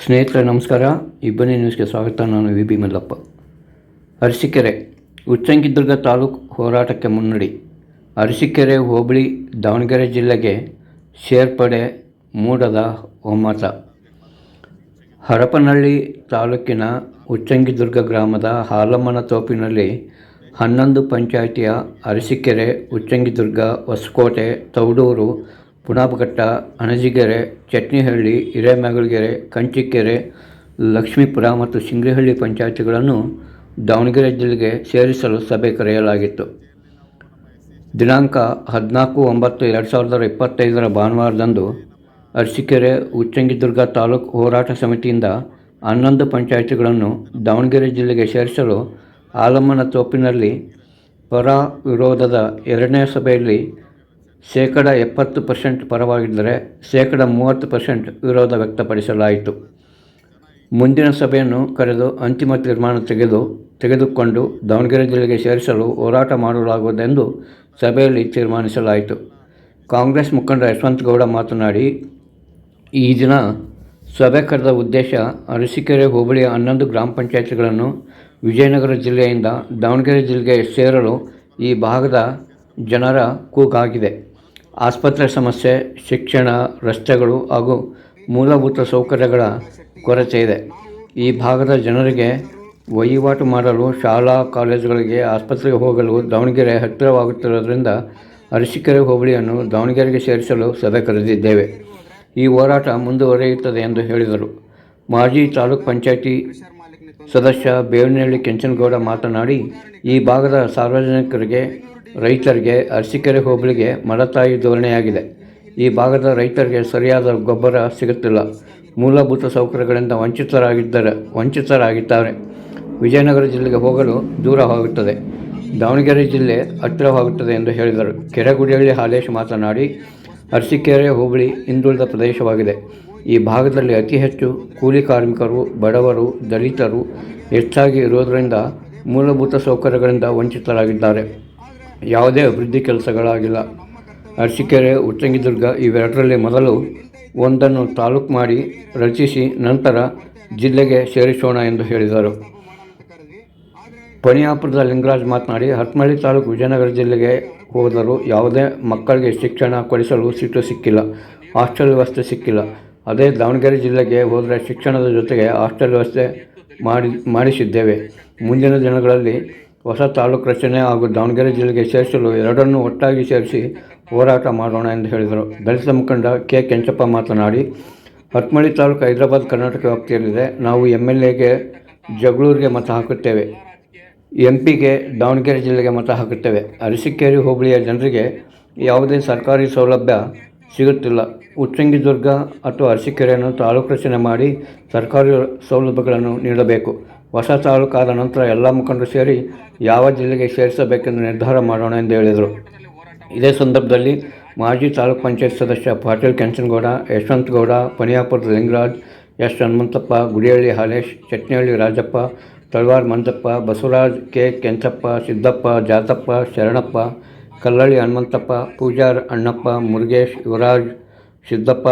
ಸ್ನೇಹಿತರೆ ನಮಸ್ಕಾರ. ಇಬ್ಬನಿ ನ್ಯೂಸ್ಗೆ ಸ್ವಾಗತ. ನಾನು ವಿ ಮಲ್ಲಪ್ಪ. ಅರಸೀಕೆರೆ ಉಚ್ಚಂಗಿದುರ್ಗ ತಾಲೂಕು ಹೋರಾಟಕ್ಕೆ ಮುನ್ನಡಿ. ಅರಸೀಕೆರೆ ಹೋಬಳಿ ದಾವಣಗೆರೆ ಜಿಲ್ಲೆಗೆ ಸೇರ್ಪಡೆ ಮೂಡದ ಒಮ್ಮತ. ಹರಪನಹಳ್ಳಿ ತಾಲೂಕಿನ ಉಚ್ಚಂಗಿದುರ್ಗ ಗ್ರಾಮದ ಹಾಲಮ್ಮನ ತೋಪಿನಲ್ಲಿ 11 ಪಂಚಾಯಿತಿಯ ಅರಸೀಕೆರೆ, ಉಚ್ಚಂಗಿದುರ್ಗ, ಹೊಸಕೋಟೆ, ತೌಡೂರು, ಪುಣಾಪಘಟ್ಟ, ಅಣಜಿಗೆರೆ, ಚಟ್ನಿಹಳ್ಳಿ, ಹಿರೇಮಗಳಗೆರೆ, ಕಂಚಿಕೆರೆ, ಲಕ್ಷ್ಮೀಪುರ ಮತ್ತು ಸಿಂಗ್ರಿಹಳ್ಳಿ ಪಂಚಾಯಿತಿಗಳನ್ನು ದಾವಣಗೆರೆ ಜಿಲ್ಲೆಗೆ ಸೇರಿಸಲು ಸಭೆ ಕರೆಯಲಾಗಿತ್ತು. ದಿನಾಂಕ 14/9/2025 ಭಾನುವಾರದಂದು ಅರಸೀಕೆರೆ ಉಚ್ಚಂಗಿದುರ್ಗ ತಾಲೂಕು ಹೋರಾಟ ಸಮಿತಿಯಿಂದ 11 ಪಂಚಾಯಿತಿಗಳನ್ನು ದಾವಣಗೆರೆ ಜಿಲ್ಲೆಗೆ ಸೇರಿಸಲು ಹಾಲಮ್ಮನ ತೋಪಿನಲ್ಲಿ ಪರ ವಿರೋಧದ ಎರಡನೇ ಸಭೆಯಲ್ಲಿ 70% ಪರವಾಗಿದ್ದರೆ 30% ವಿರೋಧ ವ್ಯಕ್ತಪಡಿಸಲಾಯಿತು. ಮುಂದಿನ ಸಭೆಯನ್ನು ಕರೆದು ಅಂತಿಮ ತೀರ್ಮಾನ ತೆಗೆದುಕೊಂಡು ದಾವಣಗೆರೆ ಜಿಲ್ಲೆಗೆ ಸೇರಿಸಲು ಹೋರಾಟ ಮಾಡಲಾಗುವುದೆಂದು ಸಭೆಯಲ್ಲಿ ತೀರ್ಮಾನಿಸಲಾಯಿತು. ಕಾಂಗ್ರೆಸ್ ಮುಖಂಡ ಯಶವಂತಗೌಡ ಮಾತನಾಡಿ, ಈ ದಿನ ಸಭೆ ಕರೆದ ಉದ್ದೇಶ ಅರಸೀಕೆರೆ ಹೋಬಳಿಯ 11 ಗ್ರಾಮ ಪಂಚಾಯಿತಿಗಳನ್ನು ವಿಜಯನಗರ ಜಿಲ್ಲೆಯಿಂದ ದಾವಣಗೆರೆ ಜಿಲ್ಲೆಗೆ ಸೇರಲು ಈ ಭಾಗದ ಜನರ ಕೂಗಾಗಿದೆ. ಆಸ್ಪತ್ರೆ ಸಮಸ್ಯೆ, ಶಿಕ್ಷಣ, ರಸ್ತೆಗಳು ಹಾಗೂ ಮೂಲಭೂತ ಸೌಕರ್ಯಗಳ ಕೊರತೆ ಇದೆ. ಈ ಭಾಗದ ಜನರಿಗೆ ವಹಿವಾಟು ಮಾಡಲು ಶಾಲಾ ಕಾಲೇಜುಗಳಿಗೆ, ಆಸ್ಪತ್ರೆಗೆ ಹೋಗಲು ದಾವಣಗೆರೆ ಹತ್ತಿರವಾಗುತ್ತಿರುವುದರಿಂದ ಅರಸೀಕೆರೆ ಹೋಬಳಿಯನ್ನು ದಾವಣಗೆರೆಗೆ ಸೇರಿಸಲು ಸಭೆ ಕರೆದಿದ್ದೇವೆ. ಈ ಹೋರಾಟ ಮುಂದುವರಿಯುತ್ತದೆ ಎಂದು ಹೇಳಿದರು. ಮಾಜಿ ತಾಲೂಕು ಪಂಚಾಯಿತಿ ಸದಸ್ಯ ಬೇವನಹಳ್ಳಿ ಕೆಂಚನಗೌಡ ಮಾತನಾಡಿ, ಈ ಭಾಗದ ಸಾರ್ವಜನಿಕರಿಗೆ, ರೈತರಿಗೆ ಅರಸೀಕೆರೆ ಹೋಬಳಿಗೆ ಮಲತಾಯಿ ಧೋರಣೆಯಾಗಿದೆ. ಈ ಭಾಗದ ರೈತರಿಗೆ ಸರಿಯಾದ ಗೊಬ್ಬರ ಸಿಗುತ್ತಿಲ್ಲ. ಮೂಲಭೂತ ಸೌಕರ್ಯಗಳಿಂದ ವಂಚಿತರಾಗಿದ್ದಾರೆ. ವಿಜಯನಗರ ಜಿಲ್ಲೆಗೆ ಹೋಗಲು ದೂರವಾಗುತ್ತದೆ, ದಾವಣಗೆರೆ ಜಿಲ್ಲೆ ಹತ್ತಿರವಾಗುತ್ತದೆ ಎಂದು ಹೇಳಿದರು. ಕೆರೆಗುಡಿಹಳ್ಳಿ ಹಾಲೇಶ್ ಮಾತನಾಡಿ, ಅರಸೀಕೆರೆ ಹೋಬಳಿ ಹಿಂದುಳಿದ ಪ್ರದೇಶವಾಗಿದೆ. ಈ ಭಾಗದಲ್ಲಿ ಅತಿ ಹೆಚ್ಚು ಕೂಲಿ ಕಾರ್ಮಿಕರು, ಬಡವರು, ದಲಿತರು ಹೆಚ್ಚಾಗಿ ಇರುವುದರಿಂದ ಮೂಲಭೂತ ಸೌಕರ್ಯಗಳಿಂದ ವಂಚಿತರಾಗಿದ್ದಾರೆ. ಯಾವುದೇ ಅಭಿವೃದ್ಧಿ ಕೆಲಸಗಳಾಗಿಲ್ಲ. ಅರಸೀಕೆರೆ, ಉಚ್ಚಂಗಿದುರ್ಗ ಇವೆರಡರಲ್ಲಿ ಮೊದಲು ಒಂದನ್ನು ತಾಲೂಕು ಮಾಡಿ ರಚಿಸಿ ನಂತರ ಜಿಲ್ಲೆಗೆ ಸೇರಿಸೋಣ ಎಂದು ಹೇಳಿದರು. ಪಣಿಯಾಪುರದ ಲಿಂಗರಾಜ್ ಮಾತನಾಡಿ, ಹರಪನಹಳ್ಳಿ ತಾಲೂಕು ವಿಜಯನಗರ ಜಿಲ್ಲೆಗೆ ಹೋದರೂ ಯಾವುದೇ ಮಕ್ಕಳಿಗೆ ಶಿಕ್ಷಣ ಕೊಡಿಸಲು ಸೀಟು ಸಿಕ್ಕಿಲ್ಲ, ಹಾಸ್ಟೆಲ್ ವ್ಯವಸ್ಥೆ ಸಿಕ್ಕಿಲ್ಲ. ಅದೇ ದಾವಣಗೆರೆ ಜಿಲ್ಲೆಗೆ ಹೋದರೆ ಶಿಕ್ಷಣದ ಜೊತೆಗೆ ಹಾಸ್ಟೆಲ್ ವ್ಯವಸ್ಥೆ ಮಾಡಿಸಿದ್ದೇವೆ. ಮುಂದಿನ ದಿನಗಳಲ್ಲಿ ಹೊಸ ತಾಲೂಕು ರಚನೆ ಹಾಗೂ ದಾವಣಗೆರೆ ಜಿಲ್ಲೆಗೆ ಸೇರಿಸಲು ಎರಡನ್ನೂ ಒಟ್ಟಾಗಿ ಸೇರಿಸಿ ಹೋರಾಟ ಮಾಡೋಣ ಎಂದು ಹೇಳಿದರು. ದಲಿತ ಮುಖಂಡ ಕೆ. ಕೆಂಚಪ್ಪ ಮಾತನಾಡಿ, ಹರಪನಹಳ್ಳಿ ತಾಲೂಕು ಹೈದರಾಬಾದ್ ಕರ್ನಾಟಕ ವ್ಯಾಪ್ತಿಯಲ್ಲಿದೆ. ನಾವು MLAಗೆ ಜಗಳೂರಿಗೆ ಮತ ಹಾಕುತ್ತೇವೆ, MP ಗೆ ದಾವಣಗೆರೆ ಜಿಲ್ಲೆಗೆ ಮತ ಹಾಕುತ್ತೇವೆ. ಅರಸೀಕೆರೆ ಹೋಬಳಿಯ ಜನರಿಗೆ ಯಾವುದೇ ಸರ್ಕಾರಿ ಸೌಲಭ್ಯ ಸಿಗುತ್ತಿಲ್ಲ. ಉಚ್ಚಂಗಿದುರ್ಗ ಅಥವಾ ಅರಸೀಕೆರೆಯನ್ನು ತಾಲೂಕು ರಚನೆ ಮಾಡಿ ಸರ್ಕಾರಿ ಸೌಲಭ್ಯಗಳನ್ನು ನೀಡಬೇಕು. ಹೊಸ ತಾಲೂಕಾದ ನಂತರ ಎಲ್ಲ ಮುಖಂಡರು ಸೇರಿ ಯಾವ ಜಿಲ್ಲೆಗೆ ಸೇರಿಸಬೇಕೆಂದು ನಿರ್ಧಾರ ಮಾಡೋಣ ಎಂದು ಹೇಳಿದರು. ಇದೇ ಸಂದರ್ಭದಲ್ಲಿ ಮಾಜಿ ತಾಲೂಕು ಪಂಚಾಯತ್ ಸದಸ್ಯ ಪಾಟೀಲ್ ಕೆಂಚನಗೌಡ, ಯಶವಂತಗೌಡ, ಪಣಿಯಾಪುರದ ಲಿಂಗರಾಜ್, ಎಸ್. ಹನುಮಂತಪ್ಪ, ಗುಡಿಹಳ್ಳಿ ಹಾಲೇಶ್, ಚಟ್ನಿಹಳ್ಳಿ ರಾಜಪ್ಪ, ತಳವಾರ್ ಮಂಜಪ್ಪ, ಬಸವರಾಜ್, ಕೆ. ಕೆಂಚಪ್ಪ, ಸಿದ್ದಪ್ಪ, ಜಾತಪ್ಪ, ಶರಣಪ್ಪ, ಕಲ್ಲಳ್ಳಿ ಹನುಮಂತಪ್ಪ, ಪೂಜಾರ್ ಅಣ್ಣಪ್ಪ, ಮುರುಗೇಶ್, ಯುವರಾಜ್, ಸಿದ್ದಪ್ಪ,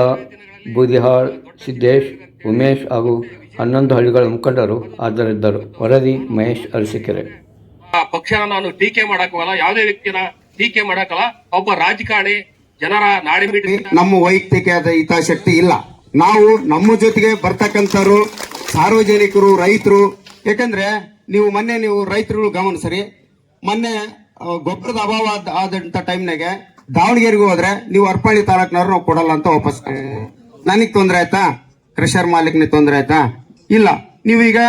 ಬೂದಿಹಾಳ್, ಸಿದ್ದೇಶ್, ಉಮೇಶ್ ಹಾಗೂ 11 ಹಳ್ಳಿಗಳ ಮುಖಂಡರು ಹಾಜರಿದ್ದರು. ವರದಿ ಮಹೇಶ್, ಅರಸೀಕೆರೆ. ಪಕ್ಷನ ನಾನು ಟೀಕೆ ಮಾಡಕ್ಕಲ್ಲ, ಯಾವುದೇ ವ್ಯಕ್ತಿನ ಟೀಕೆ ಮಾಡಕ್ಕಲ್ಲ. ಒಬ್ಬ ರಾಜಕಾರಣಿ ಜನರ ನಾಡಿ ನಮ್ಮ ವೈಯಕ್ತಿಕವಾದ ಹಿತಾಸಕ್ತಿ ಇಲ್ಲ. ನಾವು ನಮ್ಮ ಜೊತೆಗೆ ಬರ್ತಕ್ಕಂಥವ್ರು ಸಾರ್ವಜನಿಕರು, ರೈತರು. ಯಾಕಂದ್ರೆ ನೀವು ರೈತರು ಗಮನಿಸ್ರಿ, ಮೊನ್ನೆ ಗೊಬ್ಬರದ ಅಭಾವ ಆದಂತ ಟೈಮ್ನಾಗೆ ದಾವಣಗೆರೆಗೆ ಹೋದ್ರೆ ನೀವು ಹರಪನಹಳ್ಳಿ ತಾಲೂಕಿನವ್ರು ನಾವು ಕೊಡಲ್ಲ ಅಂತ ವಾಪಸ್. ನನಗೆ ತೊಂದರೆ ಆಯ್ತಾ? ಕ್ರಷರ್ ಮಾಲೀಕನಿಗೆ ತೊಂದರೆ ಆಯ್ತಾ? ಇಲ್ಲ. ನೀವೀಗ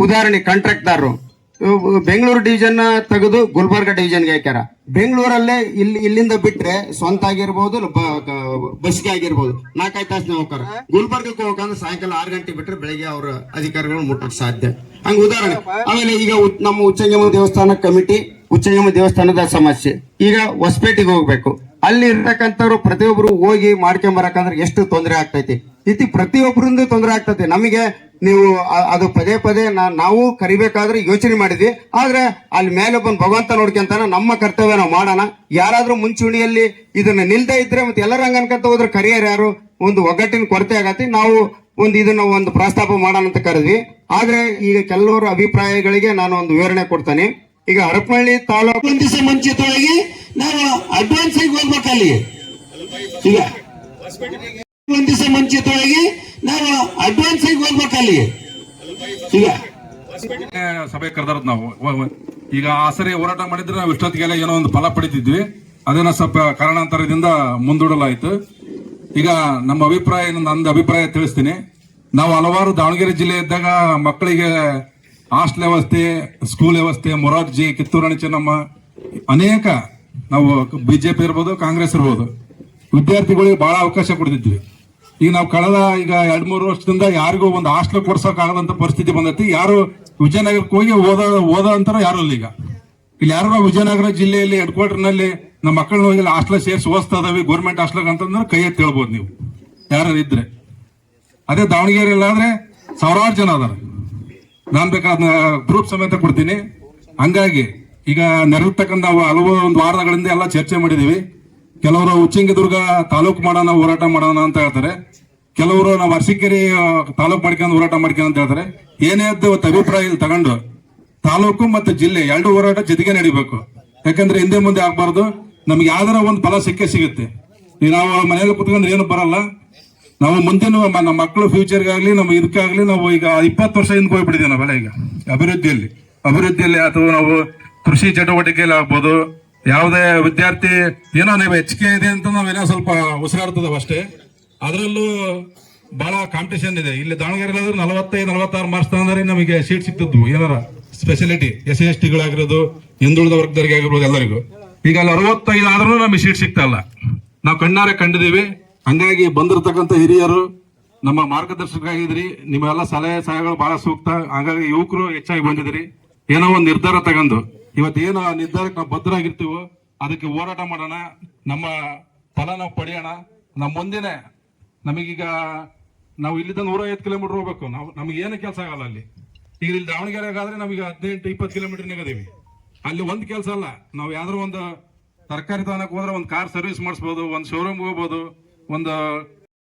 ಉದಾಹರಣೆ ಕಾಂಟ್ರಾಕ್ಟ್ದಾರರು ಬೆಂಗಳೂರು ಡಿವಿಷನ್ ತೆಗೆದು ಗುಲ್ಬರ್ಗ ಡಿವಿಷನ್ಗೆ ಹಾಕ್ಯಾರ. ಬೆಂಗಳೂರಲ್ಲೇ ಇಲ್ಲಿಂದ ಬಿಟ್ರೆ ಸ್ವಂತ ಆಗಿರ್ಬೋದು, ಬಸ್ಗೆ ಆಗಿರ್ಬೋದು 4-5 ತಾಸು ಹೋಗ್ತಾರ. ಗುಲ್ಬರ್ಗಕ್ಕೆ ಹೋಗಂದ್ರೆ ಸಾಯಂಕಾಲ 6 ಗಂಟೆ ಬಿಟ್ರೆ ಬೆಳಿಗ್ಗೆ ಅವ್ರ ಅಧಿಕಾರಿಗಳು ಮುಟ್ಟಕ್ ಸಾಧ್ಯ. ಹಂಗ ಉದಾಹರಣೆ. ಆಮೇಲೆ ಈಗ ನಮ್ಮ ಉಚ್ಚಂಗಮ ದೇವಸ್ಥಾನ ಕಮಿಟಿ, ಉಚ್ಚಂಗಮ ದೇವಸ್ಥಾನದ ಸಮಸ್ಯೆ. ಈಗ ಹೊಸಪೇಟೆಗೆ ಹೋಗ್ಬೇಕು. ಅಲ್ಲಿ ಇರ್ತಕ್ಕಂಥವ್ರು ಪ್ರತಿಯೊಬ್ರು ಹೋಗಿ ಮಾಡ್ಕೊಂಬರಕಂದ್ರೆ ಎಷ್ಟು ತೊಂದರೆ ಆಗ್ತೈತಿ. ಇತಿ ಪ್ರತಿಯೊಬ್ಬರಿಂದ ತೊಂದರೆ ಆಗ್ತೈತಿ. ನಮಗೆ ನೀವು ಅದು ಪದೇ ನಾವು ಕರಿಬೇಕಾದ್ರೆ ಯೋಚನೆ ಮಾಡಿದ್ವಿ. ಆದ್ರೆ ಅಲ್ಲಿ ಮೇಲೆ ಬಂದು ಭಗವಂತ ನೋಡ್ಕೊಂತಾನ, ನಮ್ಮ ಕರ್ತವ್ಯ ನಾವು ಮಾಡೋಣ. ಯಾರಾದ್ರೂ ಮುಂಚೂಣಿಯಲ್ಲಿ ಇದನ್ನ ನಿಲ್ದೇ ಇದ್ರೆ ಮತ್ತೆ ಎಲ್ಲರ ಹಂಗ ಅನ್ಕೊಂತ ಹೋದ್ರೆ ಕರಿಯರ್ ಯಾರು? ಒಂದು ಒಗ್ಗಟ್ಟಿನ ಕೊರತೆ ಆಗತ್ತೆ. ನಾವು ಇದನ್ನ ಒಂದು ಪ್ರಸ್ತಾಪ ಮಾಡೋಣ ಅಂತ ಕರೆದ್ವಿ. ಆದ್ರೆ ಈಗ ಕೆಲವರ ಅಭಿಪ್ರಾಯಗಳಿಗೆ ನಾನು ಒಂದು ವಿವರಣೆ ಕೊಡ್ತೇನೆ. ಈಗ ಹರಪನಹಳ್ಳಿ ತಾಲೂಕು ಒಂದ್ ದಿವಸ ಮುಂಚಿತವಾಗಿ ನಾವು ಅಡ್ವಾನ್ಸ್ ಆಗಿ ಹೋಗ್ಬೇಕು ಅಲ್ಲಿ. ಈಗ ಒಂದ್ ದಿವಸ ಮುಂಚಿತವಾಗಿ ನಾವು ಅಡ್ವಾನ್ಸ್ ಆಗಿ ಹೋಗ್ಬೇಕು ಅಲ್ಲಿ. ಈಗ ಸಭೆ ಕರೆದಾರದ್ ನಾವು ಈಗ ಆ ಸರಿ ಹೋರಾಟ ಮಾಡಿದ್ರೆ ನಾವು ಇಷ್ಟೊತ್ತಿಗೆಲ್ಲ ಏನೋ ಒಂದು ಫಲ ಪಡಿತಿದ್ವಿ. ಅದನ್ನ ಸ್ವಲ್ಪ ಕಾರಣಾಂತರದಿಂದ ಮುಂದೂಡಲಾಯಿತು. ಈಗ ನಮ್ಮ ಅಭಿಪ್ರಾಯ, ನಂದು ಅಭಿಪ್ರಾಯ ತಿಳಿಸ್ತೀನಿ. ನಾವು ಹಲವಾರು ದಾವಣಗೆರೆ ಜಿಲ್ಲೆ ಇದ್ದಾಗ ಮಕ್ಕಳಿಗೆ ಹಾಸ್ಟೆಲ್ ವ್ಯವಸ್ಥೆ, ಸ್ಕೂಲ್ ವ್ಯವಸ್ಥೆ, ಮೊರಾರ್ಜಿ, ಕಿತ್ತೂರಾಣಿ ಚೆನ್ನಮ್ಮ, ಅನೇಕ ನಾವು ಬಿಜೆಪಿ ಇರ್ಬೋದು, ಕಾಂಗ್ರೆಸ್ ಇರ್ಬೋದು, ವಿದ್ಯಾರ್ಥಿಗಳಿಗೆ ಬಹಳ ಅವಕಾಶ ಕೊಡ್ತಿದ್ವಿ. ಈಗ ನಾವು ಕಳೆದ 2-3 ವರ್ಷದಿಂದ ಯಾರಿಗೂ ಒಂದು ಹಾಸ್ಟೆಲ್ ಕೊಡ್ಸಕ್ ಆಗದಂತ ಪರಿಸ್ಥಿತಿ ಬಂದೈತಿ. ಯಾರು ವಿಜಯನಗರಕ್ಕೆ ಹೋಗಿ ಓದ ಅಂತಾರ ಯಾರು ಇಲ್ಲ. ಈಗ ಇಲ್ಲಿ ಯಾರು ವಿಜಯನಗರ ಜಿಲ್ಲೆಯಲ್ಲಿ ಹೆಡ್ ಕ್ವಾರ್ಟರ್ ನಲ್ಲಿ ನಮ್ಮ ಮಕ್ಕಳನ್ನ ಹೋಗಿ ಹಾಸ್ಟೆಲ್ ಸೇರಿಸಿ ಓದಿಸ್ತಾ ಇದಾವೆ ಗೌರ್ಮೆಂಟ್ ಹಾಸ್ಟೆಲ್ ಅಂತಂದ್ರೆ ಕೈ ಎತ್ತಿ ಹೇಳ್ಬೋದು ನೀವು ಯಾರು ಇದ್ರೆ. ಅದೇ ದಾವಣಗೆರೆಯಲ್ಲಿ ಆದ್ರೆ ಸಾವಿರಾರು ಜನ ಅದಾರ. ನಾನ್ ಬೇಕಾದ ಗ್ರೂಪ್ ಸಮೇತ ಕೊಡ್ತೀನಿ. ಹಂಗಾಗಿ ಈಗ ನೆರವೇರ್ತಕ್ಕಂಥ ನಾವು ಹಲವು ಒಂದು ವಾರಗಳಿಂದ ಎಲ್ಲ ಚರ್ಚೆ ಮಾಡಿದೀವಿ. ಕೆಲವರು ಉಚ್ಚಂಗಿದುರ್ಗ ತಾಲೂಕು ಮಾಡೋಣ, ಹೋರಾಟ ಮಾಡೋಣ ಅಂತ ಹೇಳ್ತಾರೆ. ಕೆಲವರು ನಾವು ಅರಸೀಕೆರೆ ತಾಲೂಕು ಮಾಡ್ಕೊಂಡು ಹೋರಾಟ ಮಾಡ್ಕೊಂಡು ಅಂತ ಹೇಳ್ತಾರೆ. ಏನೇ ಅಭಿಪ್ರಾಯ ಇಲ್ಲಿ ತಗೊಂಡು ತಾಲೂಕು ಮತ್ತು ಜಿಲ್ಲೆ 2 ಹೋರಾಟ ಜೊತೆಗೆ ನಡಿಬೇಕು. ಯಾಕಂದ್ರೆ ಹಿಂದೆ ಮುಂದೆ ಆಗ್ಬಾರ್ದು. ನಮ್ಗೆ ಯಾವ್ದಾರ ಒಂದು ಫಲ ಸಿಕ್ಕೇ. ಈಗ ನಾವು ಮನೇಲಿ ಕುತ್ಕೊಂಡ್ರೆ ಏನು ಬರಲ್ಲ. ನಾವು ಮುಂದಿನ ನಮ್ಮ ಮಕ್ಕಳು ಫ್ಯೂಚರ್ಗಾಗ್ಲಿ ನಮ್ಮ ಇದಕ್ಕಾಗ್ಲಿ ನಾವು ಈಗ 20 ವರ್ಷ ಹಿಂದೆ ಹೋಗ್ಬಿಟ್ಟಿದ್ದೀವಿ ನಾವೆಲ್ಲ. ಈಗ ಅಭಿವೃದ್ಧಿಯಲ್ಲಿ ಅಥವಾ ನಾವು ಕೃಷಿ ಚಟುವಟಿಕೆಯಲ್ಲಿ ಆಗ್ಬೋದು, ಯಾವುದೇ ವಿದ್ಯಾರ್ಥಿ ಏನೋ ನೀವು ಹೆಚ್ಚಿಗೆ ಇದೆ ಅಂತ ನಾವೇನೋ ಸ್ವಲ್ಪ ಉಸಿರಾಡ್ತದವ ಅಷ್ಟೇ. ಅದರಲ್ಲೂ ಬಹಳ ಕಾಂಪಿಟೇಷನ್ ಇದೆ. ಇಲ್ಲಿ ದಾವಣಗೆರೆ 45-46 ಮಾರ್ಕ್ಸ್ ತಂದ್ರೆ ನಮಗೆ ಸೀಟ್ ಸಿಗ್ತಿದ್ವು. ಏನಾರ ಸ್ಪೆಷಾಲಿಟಿ SC/ST ಗಳಾಗಿರೋದು, ಹಿಂದುಳಿದ ವರ್ಗದವರಿಗೆ ಆಗಿರ್ಬೋದು, ಎಲ್ಲರಿಗೂ. ಈಗ ಅಲ್ಲಿ 65 ಆದ್ರೂ ನಮಗೆ ಸೀಟ್ ಸಿಗ್ತಾ ಇಲ್ಲ. ನಾವು ಕಣ್ಣಾರೆ ಕಂಡಿದೀವಿ. ಹಂಗಾಗಿ ಬಂದಿರತಕ್ಕಂಥ ಹಿರಿಯರು ನಮ್ಮ ಮಾರ್ಗದರ್ಶಕರಾಗಿದ್ರಿ. ನಿಮ್ಮೆಲ್ಲ ಸಲಹೆಗಳು ಬಹಳ ಸೂಕ್ತ. ಹಾಗಾಗಿ ಯುವಕರು ಹೆಚ್ಚಾಗಿ ಬಂದಿದ್ರಿ. ಏನೋ ಒಂದು ನಿರ್ಧಾರ ತಗೊಂಡು ಇವತ್ತೇನು ನಿರ್ಧಾರಕ್ಕೆ ನಾವು ಬದ್ಧರಾಗಿರ್ತೀವೋ ಅದಕ್ಕೆ ಹೋರಾಟ ಮಾಡೋಣ. ನಮ್ಮ ಫಲ ನಾವು ಪಡೆಯೋಣ. ನಮ್ಮ ಮುಂದಿನ ನಮಗೀಗ ನಾವು ಇಲ್ಲಿಂದ 150 ಕಿಲೋಮೀಟರ್ ಹೋಗ್ಬೇಕು. ನಮ್ಗೆ ಏನು ಕೆಲಸ ಆಗಲ್ಲ ಅಲ್ಲಿ. ಈಗ ಇಲ್ಲಿ ದಾವಣಗೆರೆಗಾದ್ರೆ ನಮಗೆ 18-20 ಕಿಲೋಮೀಟರ್ ನಿಗದೀವಿ. ಅಲ್ಲಿ ಒಂದು ಕೆಲಸ ಅಲ್ಲ. ನಾವು ಯಾವ್ದಾರು ಒಂದು ತರಕಾರಿ ತಗೊಳಕ್ ಹೋದ್ರೆ ಒಂದು ಕಾರ್ ಸರ್ವಿಸ್ ಮಾಡಿಸ್ಬೋದು, ಒಂದು ಶೋರೂಮ್ ಹೋಗ್ಬೋದು, ಒಂದು